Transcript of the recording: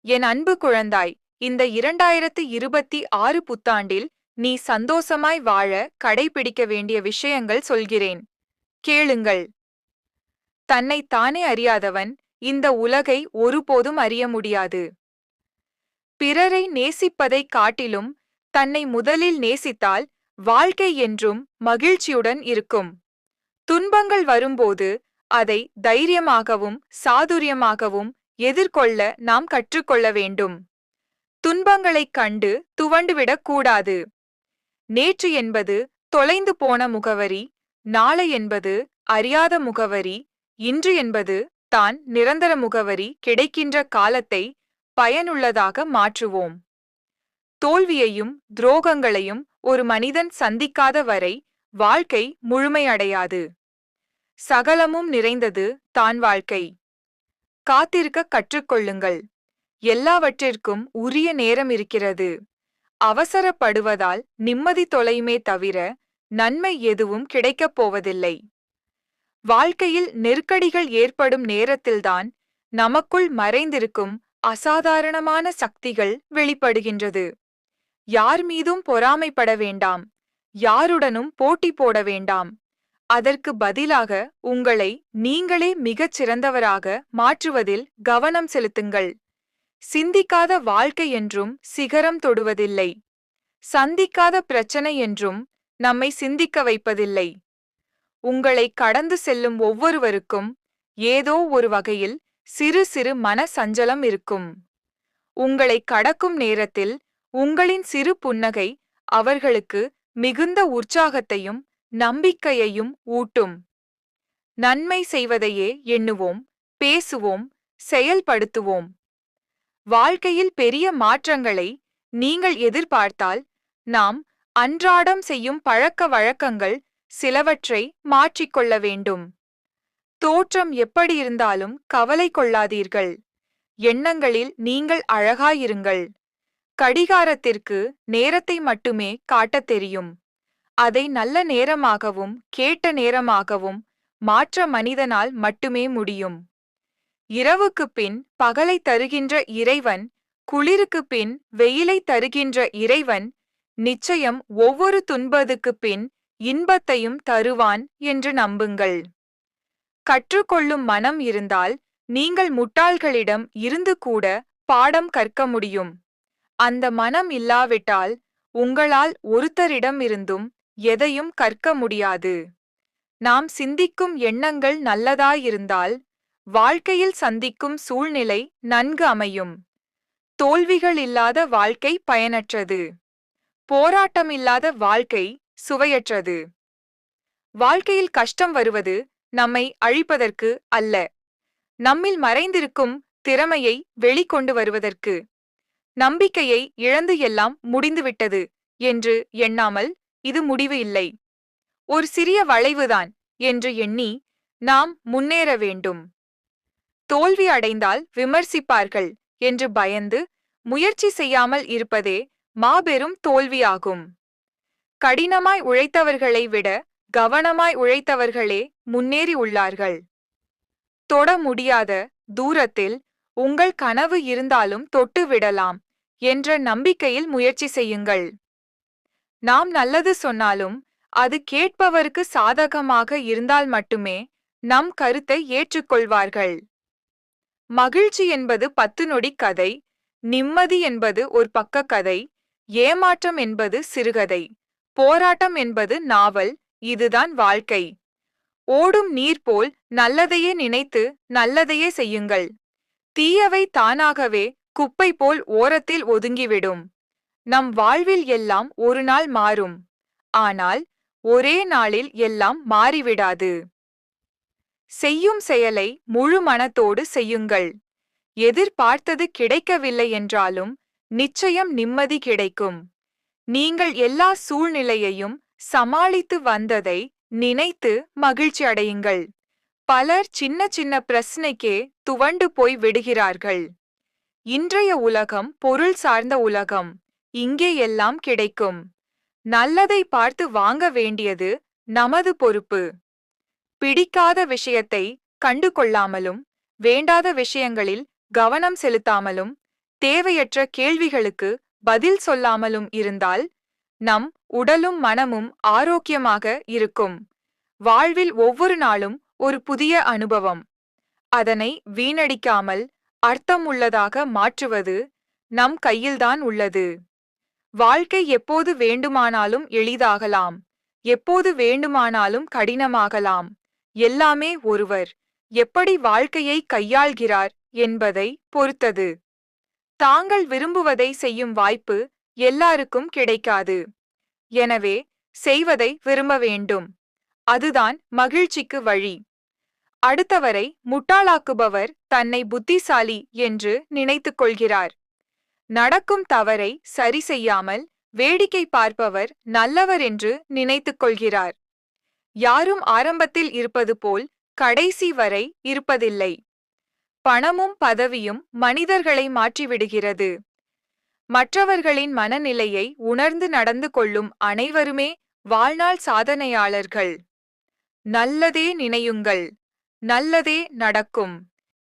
என் அன்பு குழந்தாய், இந்த 2026 புத்தாண்டில் நீ சந்தோஷமாய் வாழ கடைபிடிக்க வேண்டிய விஷயங்கள் சொல்கிறேன். கேளுங்கள். தன்னைத் தானே அறியாதவன் இந்த உலகை ஒருபோதும் அறிய முடியாது. பிறரை நேசிப்பதைக் காட்டிலும் தன்னை முதலில் நேசித்தால் வாழ்க்கை என்றும் மகிழ்ச்சியுடன் இருக்கும். துன்பங்கள் வரும்போது அதை தைரியமாகவும் சாதுரியமாகவும் எதிர்கொள்ள நாம் கற்றுக்கொள்ள வேண்டும். துன்பங்களைக் கண்டு துவண்டுவிடக் கூடாது. நேற்று என்பது தொலைந்து போன முகவரி, நாளை என்பது அறியாத முகவரி, இன்று என்பது தான் நிரந்தர முகவரி. கிடைக்கின்ற காலத்தை பயனுள்ளதாக மாற்றுவோம். தோல்வியையும் துரோகங்களையும் ஒரு மனிதன் சந்திக்காத வரை வாழ்க்கை முழுமையடையாது. சகலமும் நிறைந்தது தான் வாழ்க்கை. காத்திருக்க கற்றுக்கொள்ளுங்கள். எல்லாவற்றிற்கும் உரிய நேரம் இருக்கிறது. அவசரப்படுவதால் நிம்மதி தொலையுமே தவிர நன்மை எதுவும் கிடைக்கப் போவதில்லை. வாழ்க்கையில் நெருக்கடிகள் ஏற்படும் நேரத்தில்தான் நமக்குள் மறைந்திருக்கும் அசாதாரணமான சக்திகள் வெளிப்படுகின்றது. யார் மீதும் பொறாமைப்பட வேண்டாம். யாருடனும் போட்டி போட வேண்டாம். அதற்கு பதிலாக உங்களை நீங்களே மிகச் சிறந்தவராக மாற்றுவதில் கவனம் செலுத்துங்கள். சிந்திக்காத வாழ்க்கை என்றும் சிகரம் தொடுவதில்லை. சந்திக்காத பிரச்சனை என்றும் நம்மை சிந்திக்க வைப்பதில்லை. உங்களை கடந்து செல்லும் ஒவ்வொருவருக்கும் ஏதோ ஒரு வகையில் சிறு சிறு மன சஞ்சலம் இருக்கும். உங்களை கடக்கும் நேரத்தில் உங்களின் சிறு புன்னகை அவர்களுக்கு மிகுந்த உற்சாகத்தையும் நம்பிக்கையையும் ஊட்டும். நன்மை செய்வதையே எண்ணுவோம், பேசுவோம், செயல்படுத்துவோம். வாழ்க்கையில் பெரிய மாற்றங்களை நீங்கள் எதிர்பார்த்தால் நாம் அன்றாடம் செய்யும் பழக்க வழக்கங்கள் சிலவற்றை மாற்றிக்கொள்ள வேண்டும். தோற்றம் எப்படியிருந்தாலும் கவலை கொள்ளாதீர்கள். எண்ணங்களில் நீங்கள் அழகாயிருங்கள். கடிகாரத்திற்கு நேரத்தை மட்டுமே காட்டத் தெரியும். அதை நல்ல நேரமாகவும் கேட்ட நேரமாகவும் மாற்ற மனிதனால் மட்டுமே முடியும். இரவுக்குப் பின் பகலை தருகின்ற இறைவன், குளிருக்குப் பின் வெயிலை தருகின்ற இறைவன் நிச்சயம் ஒவ்வொரு துன்பத்துக்குப் பின் இன்பத்தையும் தருவான் என்று நம்புங்கள். கற்றுக்கொள்ளும் மனம் இருந்தால் நீங்கள் முட்டாள்களிடம் இருந்து கூட பாடம் கற்க முடியும். அந்த மனம் இல்லாவிட்டால் உங்களால் ஒருத்தரிடமிருந்தும் எதையும் கற்க முடியாது. நாம் சிந்திக்கும் எண்ணங்கள் நல்லதாயிருந்தால் வாழ்க்கையில் சந்திக்கும் சூழ்நிலை நன்கு அமையும். தோல்விகள் இல்லாத வாழ்க்கை பயனற்றது. போராட்டமில்லாத வாழ்க்கை சுவையற்றது. வாழ்க்கையில் கஷ்டம் வருவது நம்மை அழிப்பதற்கு அல்ல, நம்மில் மறைந்திருக்கும் திறமையை வெளிக்கொண்டு வருவதற்கு. நம்பிக்கையை இழந்து எல்லாம் முடிந்துவிட்டது என்று எண்ணாமல் இது முடிவு இல்லை, ஒரு சிறிய வளைவுதான் என்று எண்ணி நாம் முன்னேற வேண்டும். தோல்வி அடைந்தால் விமர்சிப்பார்கள் என்று பயந்து முயற்சி செய்யாமல் இருப்பதே மாபெரும் தோல்வியாகும். கடினமாய் உழைத்தவர்களை விட கவனமாய் உழைத்தவர்களே முன்னேறி உள்ளார்கள். தொட முடியாத தூரத்தில் உங்கள் கனவு இருந்தாலும் தொட்டு விடலாம் என்ற நம்பிக்கையில் முயற்சி செய்யுங்கள். நாம் நல்லது சொன்னாலும் அது கேட்பவருக்கு சாதகமாக இருந்தால் மட்டுமே நம் கருத்தை ஏற்றுக்கொள்வார்கள். மகிழ்ச்சி என்பது 10 நொடி கதை, நிம்மதி என்பது ஒரு பக்க கதை, ஏமாற்றம் என்பது சிறுகதை, போராட்டம் என்பது நாவல். இதுதான் வாழ்க்கை. ஓடும் நீர் போல் நல்லதையே நினைத்து நல்லதையே செய்யுங்கள். தீயவை தானாகவே குப்பை போல் ஓரத்தில் ஒதுங்கிவிடும். நம் வாழ்வில் எல்லாம் ஒரு நாள் மாறும். ஆனால் ஒரே நாளில் எல்லாம் மாறிவிடாது. செய்யும் செயலை முழு மனத்தோடு செய்யுங்கள். எதிர்பார்த்தது கிடைக்கவில்லை என்றாலும் நிச்சயம் நிம்மதி கிடைக்கும். நீங்கள் எல்லா சூழ்நிலையையும் சமாளித்து வந்ததை நினைத்து மகிழ்ச்சி அடையுங்கள். பலர் சின்ன சின்ன பிரச்சனைக்கே துவண்டு போய் விடுகிறார்கள். இன்றைய உலகம் பொருள் சார்ந்த உலகம். இங்கே எல்லாம் கிடைக்கும். நல்லதை பார்த்து வாங்க வேண்டியது நமது பொறுப்பு. பிடிக்காத விஷயத்தை கண்டு கொள்ளாமலும் வேண்டாத விஷயங்களில் கவனம் செலுத்தாமலும் தேவையற்ற கேள்விகளுக்கு பதில் சொல்லாமலும் இருந்தால் நம் உடலும் மனமும் ஆரோக்கியமாக இருக்கும். வாழ்வில் ஒவ்வொரு நாளும் ஒரு புதிய அனுபவம். அதனை வீணடிக்காமல் அர்த்தமுள்ளதாக மாற்றுவது நம் கையில்தான் உள்ளது. வாழ்க்கை எப்போது வேண்டுமானாலும் எளிதாகலாம், எப்போது வேண்டுமானாலும் கடினமாகலாம். எல்லாமே ஒருவர் எப்படி வாழ்க்கையை கையாள்கிறார் என்பதை பொறுத்தது. தாங்கள் விரும்புவதை செய்யும் வாய்ப்பு எல்லாருக்கும் கிடைக்காது. எனவே செய்வதை விரும்ப வேண்டும். அதுதான் மகிழ்ச்சிக்கு வழி. அடுத்தவரை முட்டாளாக்குபவர் தன்னை புத்திசாலி என்று நினைத்துக் கொள்கிறார். நடக்கும் தவறை சரி செய்யாமல் வேடிக்கை பார்ப்பவர் நல்லவர் என்று நினைத்துக் கொள்கிறார். யாரும் ஆரம்பத்தில் இருப்பது போல் கடைசி வரை இருப்பதில்லை. பணமும் பதவியும் மனிதர்களை மாற்றிவிடுகிறது. மற்றவர்களின் மனநிலையை உணர்ந்து நடந்து கொள்ளும் அனைவருமே வாழ்நாள் சாதனையாளர்கள். நல்லதே நினையுங்கள், நல்லதே நடக்கும்.